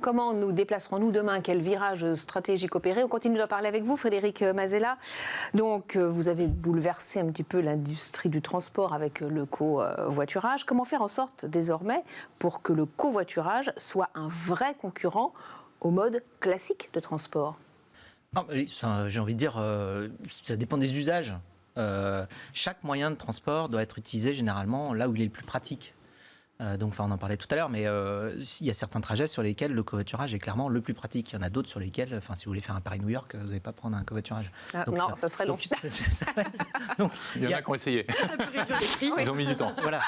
Comment nous déplacerons-nous demain? Quel virage stratégique opérer? On continue d'en parler avec vous, Frédéric Mazella. Donc, vous avez bouleversé un petit peu l'industrie du transport avec le covoiturage. Comment faire en sorte désormais pour que le covoiturage soit un vrai concurrent au mode classique de transport? J'ai envie de dire, ça dépend des usages. Chaque moyen de transport doit être utilisé généralement là où il est le plus pratique. Donc, on en parlait tout à l'heure, mais il y a certains trajets sur lesquels le covoiturage est clairement le plus pratique. Il y en a d'autres sur lesquels, si vous voulez faire un Paris-New York, vous n'allez pas prendre un covoiturage. Non, ça serait long. Il y en a qui ont essayé. Ils ont mis du temps. Voilà.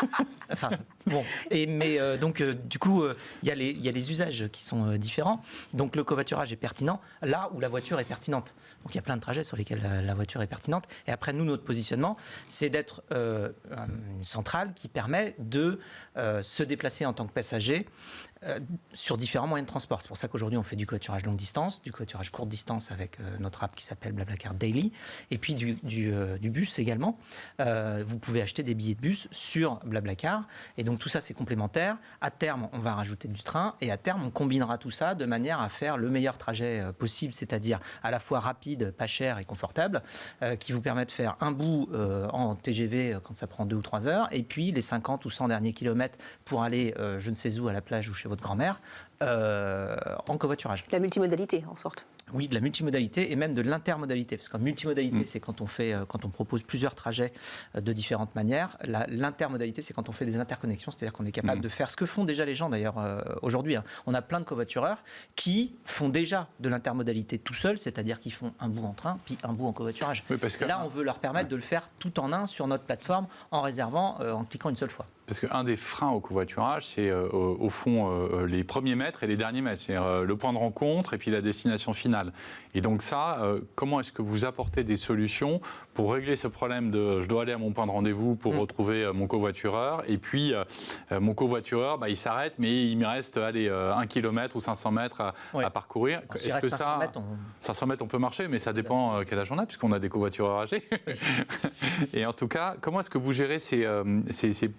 Du coup, il y a les usages qui sont différents. Donc, le covoiturage est pertinent là où la voiture est pertinente. Donc, il y a plein de trajets sur lesquels la voiture est pertinente. Et après, nous, notre positionnement, c'est d'être une centrale qui permet de se déplacer en tant que passager sur différents moyens de transport. C'est pour ça qu'aujourd'hui, on fait du covoiturage longue distance, du covoiturage courte distance avec notre app qui s'appelle Blablacar Daily, et puis du bus également. Vous pouvez acheter des billets de bus sur Blablacar, et donc tout ça, c'est complémentaire. À terme, on va rajouter du train, et à terme, on combinera tout ça de manière à faire le meilleur trajet possible, c'est-à-dire à la fois rapide, pas cher et confortable, qui vous permet de faire un bout en TGV quand ça prend 2 ou 3 heures, et puis les 50 ou 100 derniers kilomètres pour aller je ne sais où, à la plage ou chez votre grand-mère, en covoiturage. La multimodalité, en sorte. Oui, de la multimodalité et même de l'intermodalité. Parce qu'en multimodalité, c'est quand on propose plusieurs trajets de différentes manières. L'intermodalité, c'est quand on fait des interconnexions, c'est-à-dire qu'on est capable de faire ce que font déjà les gens d'ailleurs aujourd'hui. On a plein de covoitureurs qui font déjà de l'intermodalité tout seuls, c'est-à-dire qu'ils font un bout en train, puis un bout en covoiturage. Oui, parce que là, on veut leur permettre de le faire tout en un sur notre plateforme en réservant, en cliquant une seule fois. Parce qu'un des freins au covoiturage, c'est au fond les premiers mètres et les derniers mètres. C'est le point de rencontre et puis la destination finale. Et donc ça, comment est-ce que vous apportez des solutions pour régler ce problème de je dois aller à mon point de rendez-vous pour retrouver mon covoitureur, et puis mon covoitureur, il s'arrête, mais il me reste 1 km ou 500 mètres à parcourir. Est-ce que 500 mètres, 500 mètres, on peut marcher, mais ça dépend quel âge on a, puisqu'on a des covoitureurs âgés. Et en tout cas, comment est-ce que vous gérez ces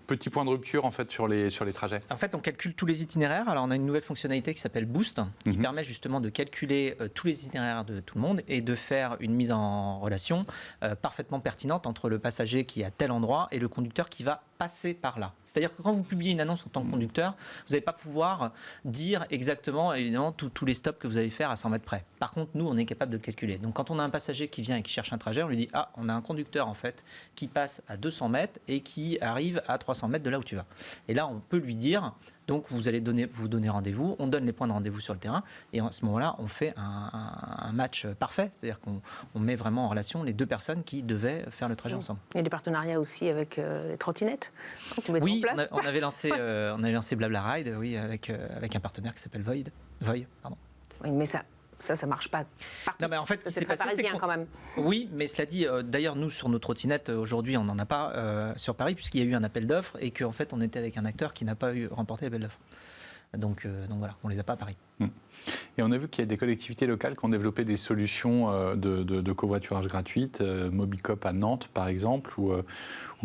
petits points de rupture en fait sur les trajets? En fait, on calcule tous les itinéraires. Alors, on a une nouvelle fonctionnalité qui s'appelle Boost, qui permet justement de calculer tous les itinéraires de tout le monde et de faire une mise en relation parfaitement pertinente entre le passager qui est à tel endroit et le conducteur qui va passer par là. C'est-à-dire que quand vous publiez une annonce en tant que conducteur, vous n'allez pas pouvoir dire exactement, évidemment, tous les stops que vous allez faire à 100 mètres près. Par contre, nous, on est capable de le calculer. Donc, quand on a un passager qui vient et qui cherche un trajet, on lui dit « Ah, on a un conducteur, en fait, qui passe à 200 mètres et qui arrive à 300 mètres de là où tu vas. » Et là, on peut lui dire « Donc, vous allez vous donner rendez-vous, on donne les points de rendez-vous sur le terrain. » Et à ce moment-là, on fait un match parfait. C'est-à-dire qu'on met vraiment en relation les deux personnes qui devaient faire le trajet ensemble. Il y a des partenariats aussi avec les trottinettes. Oui, on avait lancé BlablaRide, oui, avec un partenaire qui s'appelle Void. Oui, mais ça marche pas partout. Non, mais en fait, c'est très parisien quand même. Oui, mais cela dit, d'ailleurs, nous, sur nos trottinettes, aujourd'hui, on n'en a pas sur Paris, puisqu'il y a eu un appel d'offres et qu'en fait, on était avec un acteur qui n'a pas remporté l'appel d'offres. Donc voilà, on ne les a pas à Paris. Et on a vu qu'il y a des collectivités locales qui ont développé des solutions de covoiturage gratuites, Mobicop à Nantes par exemple, ou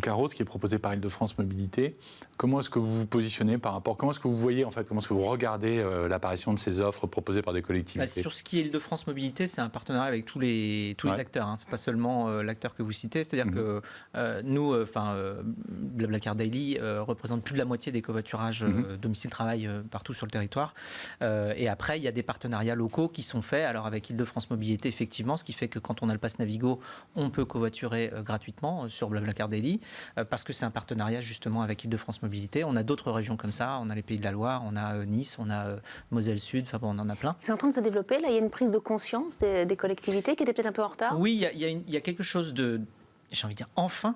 Caros qui est proposé par Île-de-France Mobilité. Comment est-ce que vous vous positionnez par rapport, comment est-ce que vous voyez en fait, comment est-ce que vous regardez l'appariation de ces offres proposées par des collectivités? Sur ce qui est Île-de-France Mobilité, c'est un partenariat avec tous les acteurs. C'est pas seulement l'acteur que vous citez, c'est-à-dire que nous, Blablacar Daily représente plus de la moitié des covoiturages domicile-travail partout sur le territoire. Et après, il y a des partenariats locaux qui sont faits, alors avec Île-de-France Mobilité, effectivement, ce qui fait que quand on a le pass Navigo, on peut covoiturer gratuitement sur Blablacar Daily, parce que c'est un partenariat justement avec Île-de-France Mobilité. On a d'autres régions comme ça, on a les Pays de la Loire, on a Nice, on a Moselle Sud, on en a plein. C'est en train de se développer, là, il y a une prise de conscience des collectivités qui étaient peut-être un peu en retard? Oui, il y a quelque chose de, j'ai envie de dire, enfin.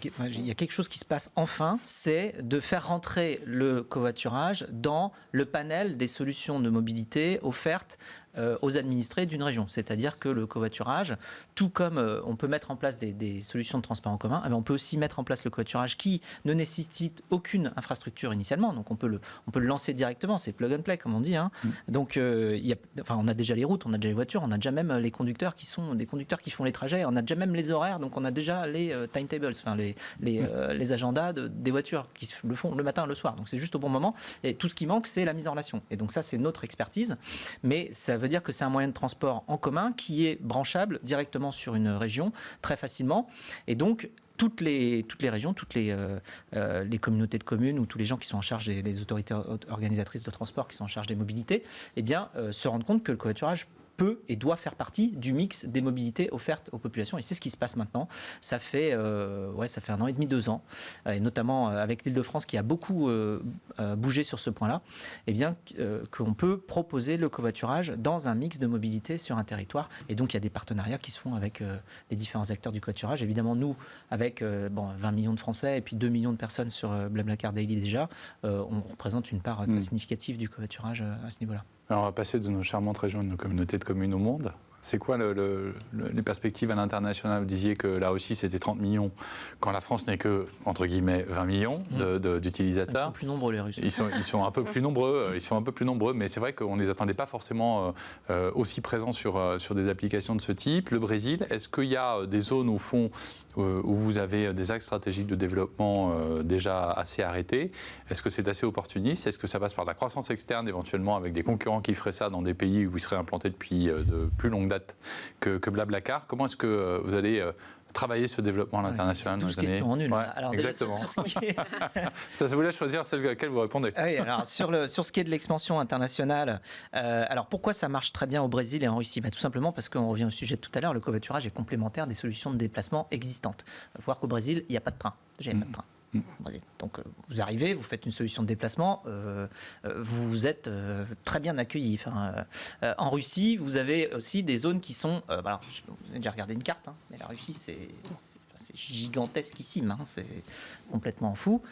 Il y a quelque chose qui se passe enfin, c'est de faire rentrer le covoiturage dans le panel des solutions de mobilité offertes aux administrés d'une région. C'est-à-dire que le covoiturage, tout comme on peut mettre en place des solutions de transport en commun, on peut aussi mettre en place le covoiturage qui ne nécessite aucune infrastructure initialement. Donc on peut le lancer directement, c'est plug and play comme on dit. Donc on a déjà les routes, on a déjà les voitures, on a déjà même les conducteurs qui sont des conducteurs qui font les trajets, on a déjà même les horaires, donc on a déjà les timetables, enfin les agendas des voitures qui le font le matin, le soir. Donc c'est juste au bon moment. Et tout ce qui manque, c'est la mise en relation. Et donc ça, c'est notre expertise. Mais ça veut dire que c'est un moyen de transport en commun qui est branchable directement sur une région très facilement. Et donc toutes les régions, toutes les communautés de communes ou tous les gens qui sont en charge des autorités organisatrices de transport qui sont en charge des mobilités, se rendent compte que le covoiturage peut et doit faire partie du mix des mobilités offertes aux populations. Et c'est ce qui se passe maintenant. Ça fait 1 an et demi, 2 ans, et notamment avec l'Île-de-France qui a beaucoup bougé sur ce point-là, qu'on peut proposer le covoiturage dans un mix de mobilité sur un territoire. Et donc, il y a des partenariats qui se font avec les différents acteurs du covoiturage. Évidemment, nous, avec 20 millions de Français et puis 2 millions de personnes sur Blablacar Daily déjà, on représente une part très significative du covoiturage à ce niveau-là. Alors, on va passer de nos charmantes régions et de nos communautés de communes au monde. C'est quoi les perspectives à l'international? Vous disiez que là aussi c'était 30 millions, quand la France n'est que, entre guillemets, 20 millions d'utilisateurs. Ils sont plus nombreux, les Russes. Ils sont un peu plus nombreux, mais c'est vrai qu'on ne les attendait pas forcément aussi présents sur des applications de ce type. Le Brésil, est-ce qu'il y a des zones au fond où vous avez des axes stratégiques de développement déjà assez arrêtés? Est-ce que c'est assez opportuniste? Est-ce que ça passe par de la croissance externe, éventuellement avec des concurrents qui feraient ça dans des pays où ils seraient implantés depuis de plus longues dates que Blablacar? Comment est-ce que vous allez travailler ce développement à l'international dans les années... questions en une. Ouais, alors, exactement. Déjà, sur ce qui est... Ça vous laisse choisir celle à laquelle vous répondez. Oui, alors sur ce qui est de l'expansion internationale, alors pourquoi ça marche très bien au Brésil et en Russie? Tout simplement parce qu'on revient au sujet de tout à l'heure, le covoiturage est complémentaire des solutions de déplacement existantes. Il faut voir qu'au Brésil, il n'y a pas de train. Déjà, il n'y a pas de train. Donc vous arrivez, vous faites une solution de déplacement, vous êtes très bien accueillis. En Russie, vous avez aussi des zones qui sont... alors, vous avez déjà regardé une carte, mais la Russie, c'est gigantesquissime, c'est complètement fou.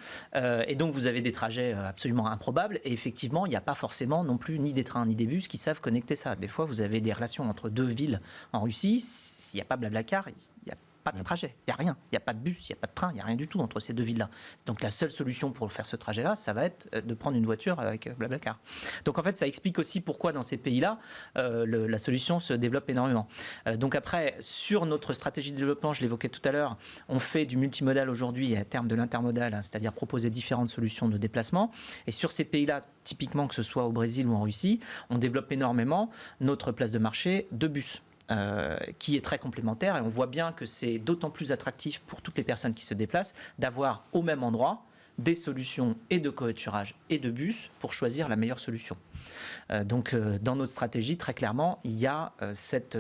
Et donc vous avez des trajets absolument improbables. Et effectivement, il n'y a pas forcément non plus ni des trains ni des bus qui savent connecter ça. Des fois, vous avez des relations entre 2 villes en Russie. S'il n'y a pas Blablacar, il n'y a pas de trajet, il n'y a rien, il n'y a pas de bus, il n'y a pas de train, il n'y a rien du tout entre ces 2 villes-là. Donc la seule solution pour faire ce trajet-là, ça va être de prendre une voiture avec Blablacar. Donc en fait, ça explique aussi pourquoi dans ces pays-là, la solution se développe énormément. Donc après, sur notre stratégie de développement, je l'évoquais tout à l'heure, on fait du multimodal aujourd'hui et à terme de l'intermodal, c'est-à-dire proposer différentes solutions de déplacement. Et sur ces pays-là, typiquement que ce soit au Brésil ou en Russie, on développe énormément notre place de marché de bus. Qui est très complémentaire, et on voit bien que c'est d'autant plus attractif pour toutes les personnes qui se déplacent d'avoir au même endroit des solutions et de covoiturage et de bus pour choisir la meilleure solution. Donc dans notre stratégie, très clairement, il y a cette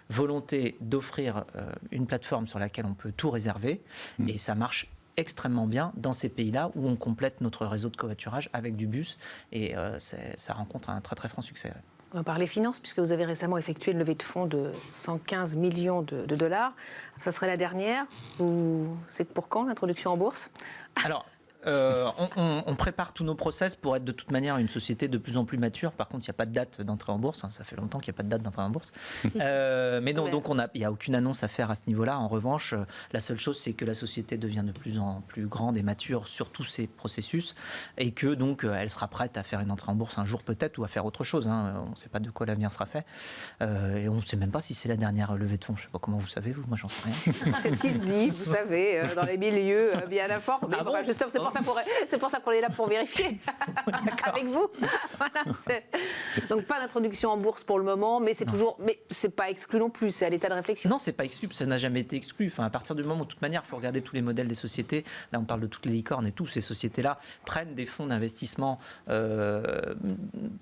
volonté d'offrir une plateforme sur laquelle on peut tout réserver, et ça marche extrêmement bien dans ces pays-là où on complète notre réseau de covoiturage avec du bus, et ça rencontre un très très franc succès. On va parler finances, puisque vous avez récemment effectué une levée de fonds de 115 millions de dollars. Ça serait la dernière. C'est pour quand l'introduction en bourse? Alors, on prépare tous nos process pour être de toute manière une société de plus en plus mature. Par contre, il n'y a pas de date d'entrée en bourse. Ça fait longtemps qu'il n'y a pas de date d'entrée en bourse. Mais non, donc il n'y a aucune annonce à faire à ce niveau-là. En revanche, la seule chose, c'est que la société devient de plus en plus grande et mature sur tous ces processus, et que donc elle sera prête à faire une entrée en bourse un jour peut-être, ou à faire autre chose. On ne sait pas de quoi l'avenir sera fait. Et on ne sait même pas si c'est la dernière levée de fonds. Je ne sais pas comment vous savez, vous. Moi, j'en sais rien. C'est ce qui se dit, vous savez, dans les milieux bien informés. Ah bon, justement, c'est pour ça qu'on est là pour vérifier avec vous. Voilà, donc pas d'introduction en bourse pour le moment, mais c'est toujours, mais c'est pas exclu non plus, c'est à l'état de réflexion. Non, c'est pas exclu, ça n'a jamais été exclu. Enfin, à partir du moment où, de toute manière, il faut regarder tous les modèles des sociétés. Là, on parle de toutes les licornes et tout. Ces sociétés-là prennent des fonds d'investissement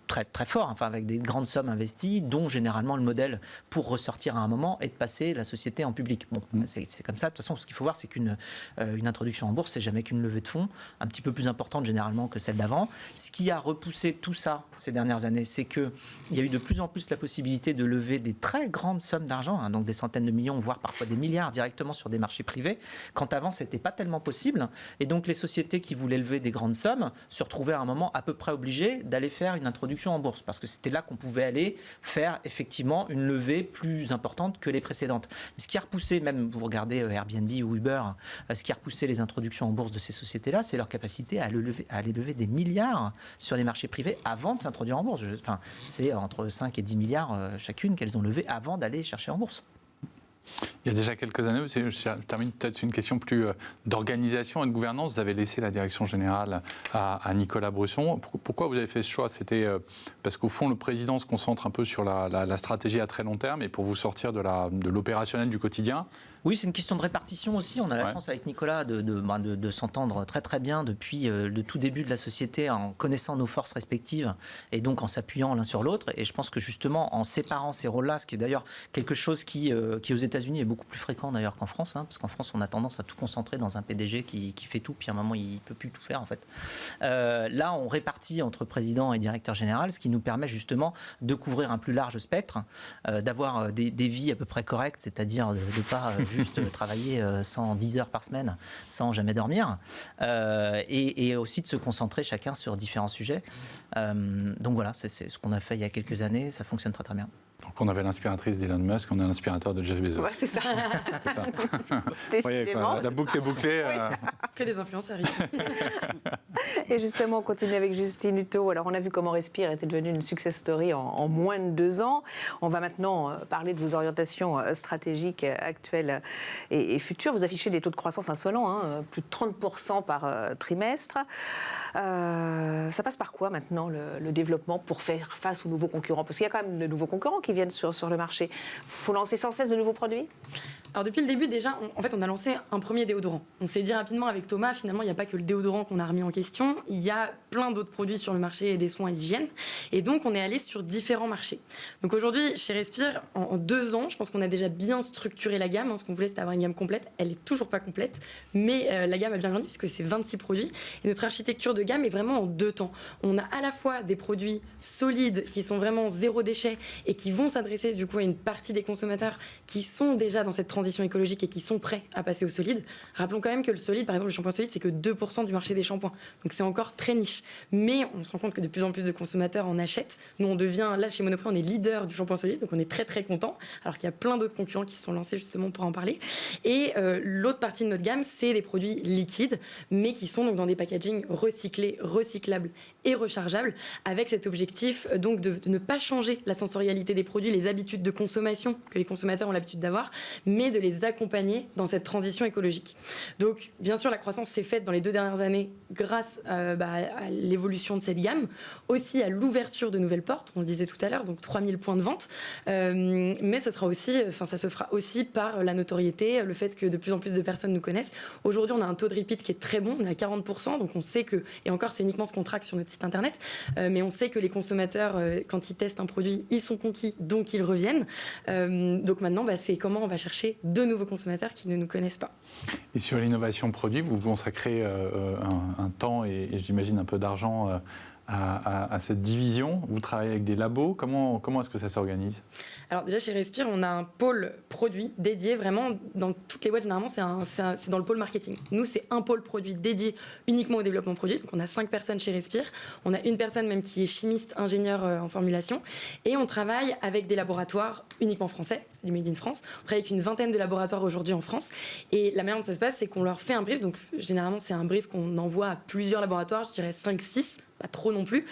très très forts, avec des grandes sommes investies, dont généralement le modèle pour ressortir à un moment est de passer la société en public. Bon, c'est comme ça. De toute façon, ce qu'il faut voir, c'est qu'une introduction en bourse, c'est jamais qu'une levée de fonds. un petit peu plus importante généralement que celle d'avant. Ce qui a repoussé tout ça ces dernières années, c'est qu'il y a eu de plus en plus la possibilité de lever des très grandes sommes d'argent, donc des centaines de millions, voire parfois des milliards directement sur des marchés privés, quand avant ce n'était pas tellement possible. Et donc les sociétés qui voulaient lever des grandes sommes se retrouvaient à un moment à peu près obligées d'aller faire une introduction en bourse, parce que c'était là qu'on pouvait aller faire effectivement une levée plus importante que les précédentes. Ce qui a repoussé, même vous regardez Airbnb ou Uber, ce qui a repoussé les introductions en bourse de ces sociétés-là, c'est leur capacité à aller lever des milliards sur les marchés privés avant de s'introduire en bourse. Enfin, c'est entre 5 et 10 milliards chacune qu'elles ont levé avant d'aller chercher en bourse. Il y a déjà quelques années, je termine peut-être une question plus d'organisation et de gouvernance. Vous avez laissé la direction générale à Nicolas Brusson. Pourquoi vous avez fait ce choix? C'était parce qu'au fond, le président se concentre un peu sur la stratégie à très long terme et pour vous sortir de l'opérationnel du quotidien. Oui, c'est une question de répartition aussi. On a la chance avec Nicolas de s'entendre très très bien depuis le tout début de la société, en connaissant nos forces respectives et donc en s'appuyant l'un sur l'autre. Et je pense que justement en séparant ces rôles-là, ce qui est d'ailleurs quelque chose qui aux États-Unis est beaucoup plus fréquent d'ailleurs qu'en France, parce qu'en France on a tendance à tout concentrer dans un PDG qui fait tout, puis à un moment il peut plus tout faire en fait. Là, on répartit entre président et directeur général, ce qui nous permet justement de couvrir un plus large spectre, d'avoir des vies à peu près correctes, c'est-à-dire de ne pas juste travailler 110 heures par semaine sans jamais dormir, et aussi de se concentrer chacun sur différents sujets. Donc voilà, c'est ce qu'on a fait il y a quelques années, ça fonctionne très très bien. Donc on avait l'inspiratrice d'Elon Musk, on a l'inspirateur de Jeff Bezos. Ouais, c'est ça. C'est ça. Décidément. La boucle est bouclée. Que des influenceurs. Et justement, on continue avec Justine Hutto. Alors, on a vu comment Respire était devenue une success story en moins de 2 ans. On va maintenant parler de vos orientations stratégiques actuelles et futures. Vous affichez des taux de croissance insolents, plus de 30% par trimestre. Ça passe par quoi maintenant le développement pour faire face aux nouveaux concurrents? Parce qu'il y a quand même de nouveaux concurrents qui viennent sur le marché. Il faut lancer sans cesse de nouveaux produits? Alors depuis le début déjà, on a lancé un premier déodorant. On s'est dit rapidement avec Thomas, finalement il n'y a pas que le déodorant qu'on a remis en question, il y a plein d'autres produits sur le marché des soins et d'hygiène. Et donc on est allé sur différents marchés. Donc aujourd'hui chez Respire, en 2 ans, je pense qu'on a déjà bien structuré la gamme. Ce qu'on voulait c'était avoir une gamme complète, elle est toujours pas complète, mais la gamme a bien grandi puisque c'est 26 produits. Et notre architecture de gamme est vraiment en 2 temps. On a à la fois des produits solides qui sont vraiment zéro déchet et qui vont s'adresser du coup à une partie des consommateurs qui sont déjà dans cette transition écologique et qui sont prêts à passer au solide. Rappelons quand même que le solide, par exemple le shampoing solide, c'est que 2% du marché des shampoings. Donc c'est encore très niche. Mais on se rend compte que de plus en plus de consommateurs en achètent. Nous on devient, là chez Monoprix, on est leader du shampoing solide, donc on est très très content. Alors qu'il y a plein d'autres concurrents qui se sont lancés justement pour en parler. Et l'autre partie de notre gamme, c'est des produits liquides, mais qui sont donc dans des packagings recyclés, recyclables et rechargeables, avec cet objectif donc de ne pas changer la sensorialité des produits, les habitudes de consommation que les consommateurs ont l'habitude d'avoir, mais de les accompagner dans cette transition écologique. Donc, bien sûr, la croissance s'est faite dans les 2 dernières années grâce à l'évolution de cette gamme, aussi à l'ouverture de nouvelles portes, on le disait tout à l'heure, donc 3000 points de vente, mais ça se fera aussi par la notoriété, le fait que de plus en plus de personnes nous connaissent. Aujourd'hui, on a un taux de repeat qui est très bon, on est à 40%, donc on sait que, et encore c'est uniquement ce qu'on traque sur notre site internet, mais on sait que les consommateurs, quand ils testent un produit, ils sont conquis, donc ils reviennent. Donc maintenant, c'est comment on va chercher de nouveaux consommateurs qui ne nous connaissent pas. Et sur l'innovation produit, vous consacrez un temps et j'imagine un peu d'argent à cette division. Vous travaillez avec des labos. Comment est-ce que ça s'organise? Alors déjà chez Respire, on a un pôle produit dédié vraiment dans toutes les boîtes. Généralement, c'est dans le pôle marketing. Nous, c'est un pôle produit dédié uniquement au développement produit. Donc on a 5 personnes chez Respire. On a une personne même qui est chimiste, ingénieur en formulation. Et on travaille avec des laboratoires uniquement français. C'est du Made in France. On travaille avec une 20aine de laboratoires aujourd'hui en France. Et la manière dont ça se passe, c'est qu'on leur fait un brief. Donc généralement, c'est un brief qu'on envoie à plusieurs laboratoires, je dirais 5-6. Pas trop non plus,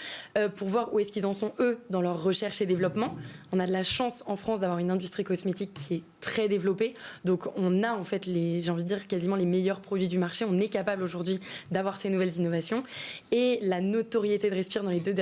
pour voir où est-ce qu'ils en sont, eux, dans leur recherche et développement. On a de la chance en France d'avoir une industrie cosmétique qui est très développée. Donc, on a en fait, j'ai envie de dire, quasiment les meilleurs produits du marché. On est capable aujourd'hui d'avoir ces nouvelles innovations. Et la notoriété de Respire dans les 2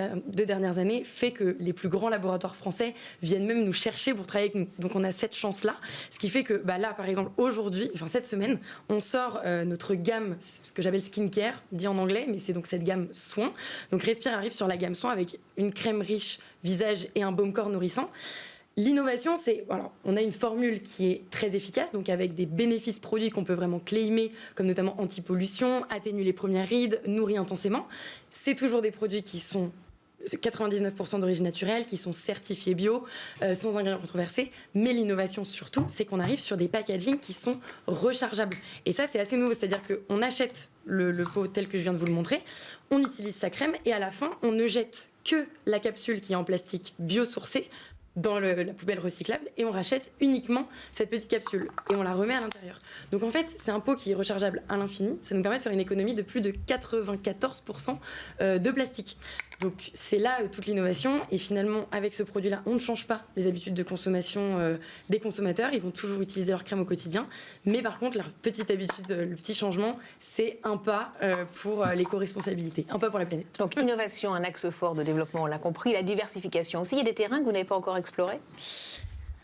dernières années fait que les plus grands laboratoires français viennent même nous chercher pour travailler avec nous. Donc, on a cette chance-là. Ce qui fait que là, par exemple, aujourd'hui, cette semaine, on sort notre gamme, ce que j'appelle skincare, dit en anglais, mais c'est donc cette gamme soins. Donc Respire arrive sur la gamme soins avec une crème riche visage et un baume corps nourrissant. L'innovation, on a une formule qui est très efficace, donc avec des bénéfices produits qu'on peut vraiment claimer, comme notamment anti-pollution, atténue les premières rides, nourrit intensément. C'est toujours des produits qui sont 99% d'origine naturelle, qui sont certifiés bio, sans ingrédients controversés. Mais l'innovation surtout, c'est qu'on arrive sur des packagings qui sont rechargeables. Et ça, c'est assez nouveau. C'est-à-dire qu'on achète le pot tel que je viens de vous le montrer, on utilise sa crème et à la fin, on ne jette que la capsule qui est en plastique biosourcé dans la poubelle recyclable et on rachète uniquement cette petite capsule et on la remet à l'intérieur. Donc en fait, c'est un pot qui est rechargeable à l'infini. Ça nous permet de faire une économie de plus de 94% de plastique. Donc c'est là toute l'innovation et finalement avec ce produit-là, on ne change pas les habitudes de consommation des consommateurs. Ils vont toujours utiliser leur crème au quotidien. Mais par contre, leur petite habitude, le petit changement, c'est un pas pour l'éco-responsabilité, un pas pour la planète. Donc innovation, un axe fort de développement, on l'a compris. La diversification aussi. Il y a des terrains que vous n'avez pas encore explorés?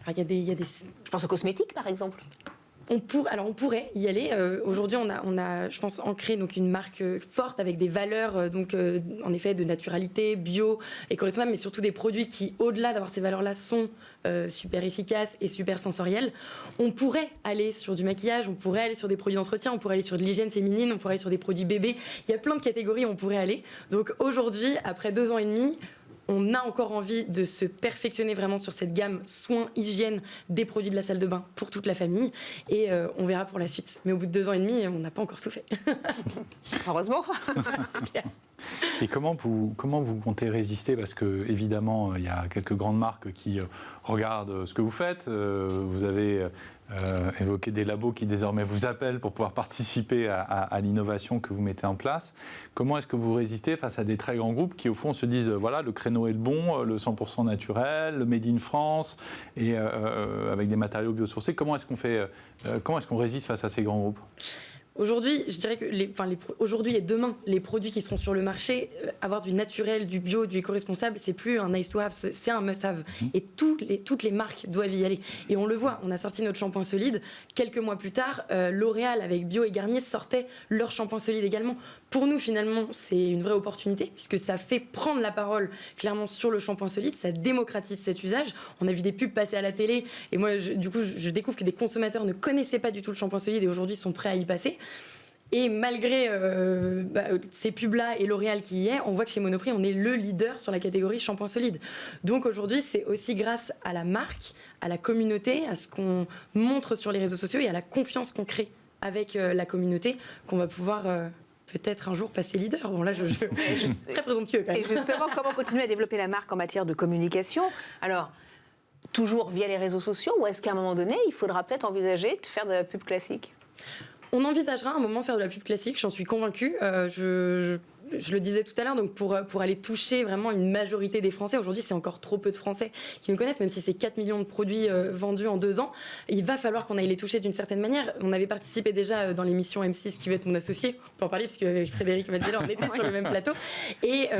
Alors, il y a des... Je pense aux cosmétiques par exemple. On pourrait y aller. Aujourd'hui, on a, je pense, ancré donc une marque forte avec des valeurs, en effet, de naturalité, bio, éco-responsable, mais surtout des produits qui, au-delà d'avoir ces valeurs-là, sont super efficaces et super sensoriels. On pourrait aller sur du maquillage, on pourrait aller sur des produits d'entretien, on pourrait aller sur de l'hygiène féminine, on pourrait aller sur des produits bébés. Il y a plein de catégories où on pourrait aller. Donc aujourd'hui, après 2 ans et demi, on a encore envie de se perfectionner vraiment sur cette gamme soins, hygiène des produits de la salle de bain pour toute la famille. Et on verra pour la suite. Mais au bout de 2 ans et demi, on n'a pas encore tout fait. Heureusement. C'est clair. Et comment vous comptez résister? Parce que évidemment, il y a quelques grandes marques qui regardent ce que vous faites. Vous avez évoqué des labos qui désormais vous appellent pour pouvoir participer à l'innovation que vous mettez en place. Comment est-ce que vous résistez face à des très grands groupes qui, au fond, se disent voilà, le créneau est le bon, le 100% naturel, le Made in France, et avec des matériaux biosourcés. Comment est-ce qu'on résiste face à ces grands groupes? Aujourd'hui, je dirais que aujourd'hui et demain, les produits qui seront sur le marché, avoir du naturel, du bio, du éco-responsable, c'est plus un nice to have, c'est un must have. Et toutes les marques doivent y aller. Et on le voit, on a sorti notre shampoing solide. Quelques mois plus tard, L'Oréal avec Bio et Garnier sortait leur shampoing solide également. Pour nous, finalement, c'est une vraie opportunité puisque ça fait prendre la parole clairement sur le shampoing solide, ça démocratise cet usage. On a vu des pubs passer à la télé et moi, je découvre que des consommateurs ne connaissaient pas du tout le shampoing solide et aujourd'hui sont prêts à y passer. Et malgré ces pubs-là et L'Oréal qui y est, on voit que chez Monoprix, on est le leader sur la catégorie shampoing solide. Donc aujourd'hui, c'est aussi grâce à la marque, à la communauté, à ce qu'on montre sur les réseaux sociaux et à la confiance qu'on crée avec la communauté qu'on va pouvoir... peut-être un jour passer leader. Bon là, je suis très présomptueux quand même. Et justement, comment continuer à développer la marque en matière de communication? Alors, toujours via les réseaux sociaux ou est-ce qu'à un moment donné, il faudra peut-être envisager de faire de la pub classique? On envisagera à un moment de faire de la pub classique, j'en suis convaincue. Je le disais tout à l'heure, donc pour aller toucher vraiment une majorité des Français, aujourd'hui c'est encore trop peu de Français qui nous connaissent, même si c'est 4 millions de produits vendus en 2 ans, il va falloir qu'on aille les toucher d'une certaine manière. On avait participé déjà dans l'émission M6 qui veut être mon associé, on peut en parler parce qu'avec Frédéric Mazzella on était sur le même plateau, et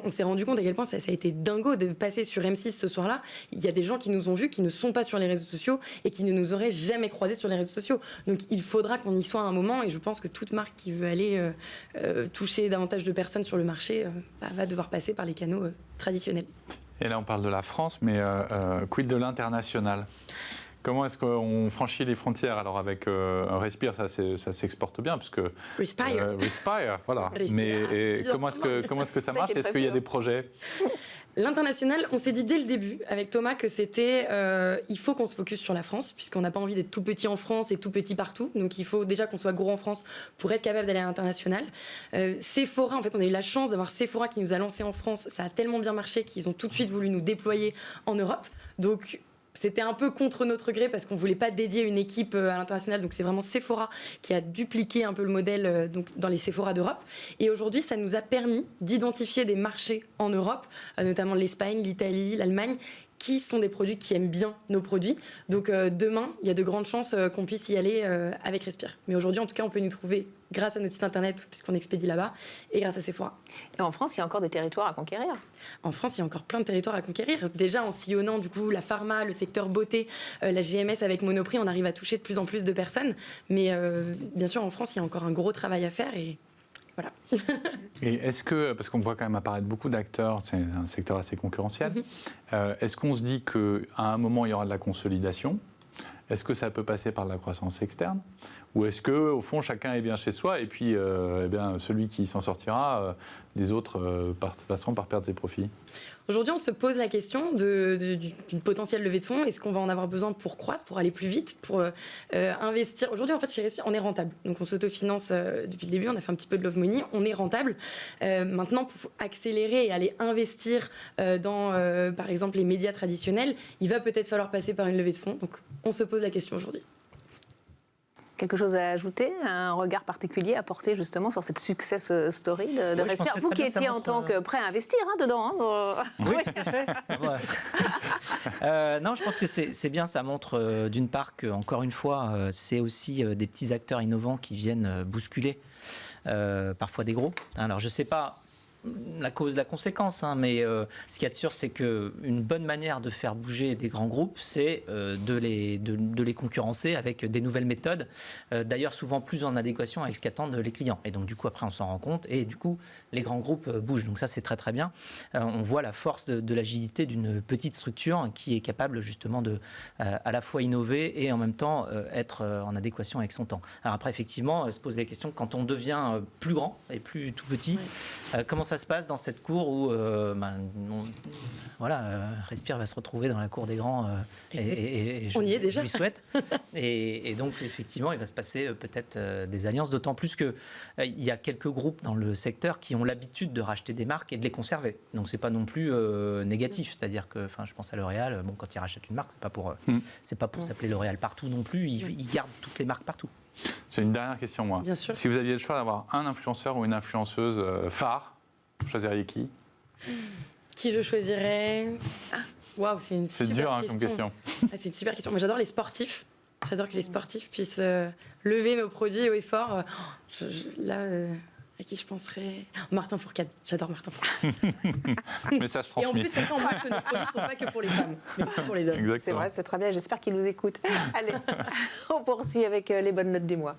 on s'est rendu compte à quel point ça a été dingo de passer sur M6 ce soir-là. Il y a des gens qui nous ont vus, qui ne sont pas sur les réseaux sociaux et qui ne nous auraient jamais croisés sur les réseaux sociaux. Donc il faudra qu'on y soit à un moment et je pense que toute marque qui veut aller toucher davantage de personnes sur le marché va devoir passer par les canaux traditionnels. Et là on parle de la France, mais quid de l'international? Comment est-ce qu'on franchit les frontières? Alors avec Respire, ça s'exporte bien, parce que Respire, voilà. Respire, mais comment est-ce que ça marche? Est-ce qu'il y a des projets? L'international, on s'est dit dès le début avec Thomas que c'était il faut qu'on se focus sur la France puisqu'on n'a pas envie d'être tout petit en France et tout petit partout. Donc il faut déjà qu'on soit gros en France pour être capable d'aller à l'international. Sephora, en fait, on a eu la chance d'avoir Sephora qui nous a lancé en France. Ça a tellement bien marché qu'ils ont tout de suite voulu nous déployer en Europe. Donc c'était un peu contre notre gré parce qu'on ne voulait pas dédier une équipe à l'international. Donc c'est vraiment Sephora qui a dupliqué un peu le modèle dans les Sephora d'Europe. Et aujourd'hui, ça nous a permis d'identifier des marchés en Europe, notamment l'Espagne, l'Italie, l'Allemagne, qui sont des produits qui aiment bien nos produits. Donc demain, il y a de grandes chances qu'on puisse y aller avec Respire. Mais aujourd'hui, en tout cas, on peut nous trouver grâce à notre site internet, puisqu'on expédie là-bas, et grâce à Sephora. Et en France, il y a encore des territoires à conquérir. En France, il y a encore plein de territoires à conquérir. Déjà, en sillonnant du coup la pharma, le secteur beauté, la GMS avec Monoprix, on arrive à toucher de plus en plus de personnes. Mais bien sûr, en France, il y a encore un gros travail à faire et Voilà. Et est-ce que, parce qu'on voit quand même apparaître beaucoup d'acteurs, c'est un secteur assez concurrentiel, est-ce qu'on se dit qu'à un moment, il y aura de la consolidation ? Est-ce que ça peut passer par de la croissance externe ? Ou est-ce qu'au fond, chacun est bien chez soi et puis eh bien, celui qui s'en sortira, les autres passeront par perdre ses profits ? Aujourd'hui, on se pose la question d'une potentielle levée de fonds. Est-ce qu'on va en avoir besoin pour croître, pour aller plus vite, pour investir ? Aujourd'hui, en fait, chez Respire, on est rentable. Donc, on s'autofinance depuis le début. On a fait un petit peu de love money. On est rentable. Maintenant, pour accélérer et aller investir dans, par exemple, les médias traditionnels, il va peut-être falloir passer par une levée de fonds. Donc, on se pose la question aujourd'hui. Quelque chose à ajouter, un regard particulier à porter justement sur cette success story de Oui, Respire. Vous qui étiez en tant que prêt à investir dedans. Oui, tout à fait. Non, je pense que c'est bien, ça montre d'une part que, encore une fois, c'est aussi des petits acteurs innovants qui viennent bousculer parfois des gros. Alors je ne sais pas la cause, la conséquence, hein, mais ce qu'il y a de sûr, c'est qu'une bonne manière de faire bouger des grands groupes, c'est de les concurrencer avec des nouvelles méthodes, d'ailleurs souvent plus en adéquation avec ce qu'attendent les clients. Et donc du coup, après, on s'en rend compte, et du coup, les grands groupes bougent. Donc ça, c'est très très bien. On voit la force de l'agilité d'une petite structure qui est capable justement de à la fois innover et en même temps être en adéquation avec son temps. Alors après, effectivement, se pose la question, quand on devient plus grand et plus tout petit, comment ça se passe dans cette cour où Respire va se retrouver dans la cour des grands et on y est déjà. Je lui souhaite. Et donc, effectivement, il va se passer peut-être des alliances, d'autant plus qu'il y a quelques groupes dans le secteur qui ont l'habitude de racheter des marques et de les conserver. Donc, c'est pas non plus négatif. C'est-à-dire que, je pense à L'Oréal, quand ils rachètent une marque, c'est pas pour s'appeler L'Oréal partout non plus. Ils gardent toutes les marques partout. C'est une dernière question, moi. Bien sûr. Si vous aviez le choix d'avoir un influenceur ou une influenceuse phare, vous choisiriez qui ? Qui je choisirais ? Waouh, c'est une super dur question. Comme question. C'est une super question. Moi, j'adore les sportifs. J'adore que les sportifs puissent lever nos produits haut et fort. À qui je penserais ? Martin Fourcade. J'adore Martin Fourcade. Message Et transmis. en plus, comme ça, on voit que nos produits ne sont pas que pour les femmes, mais aussi pour les hommes. Exactement. C'est vrai, c'est très bien. J'espère qu'il nous écoute. Allez, on poursuit avec les bonnes notes du mois.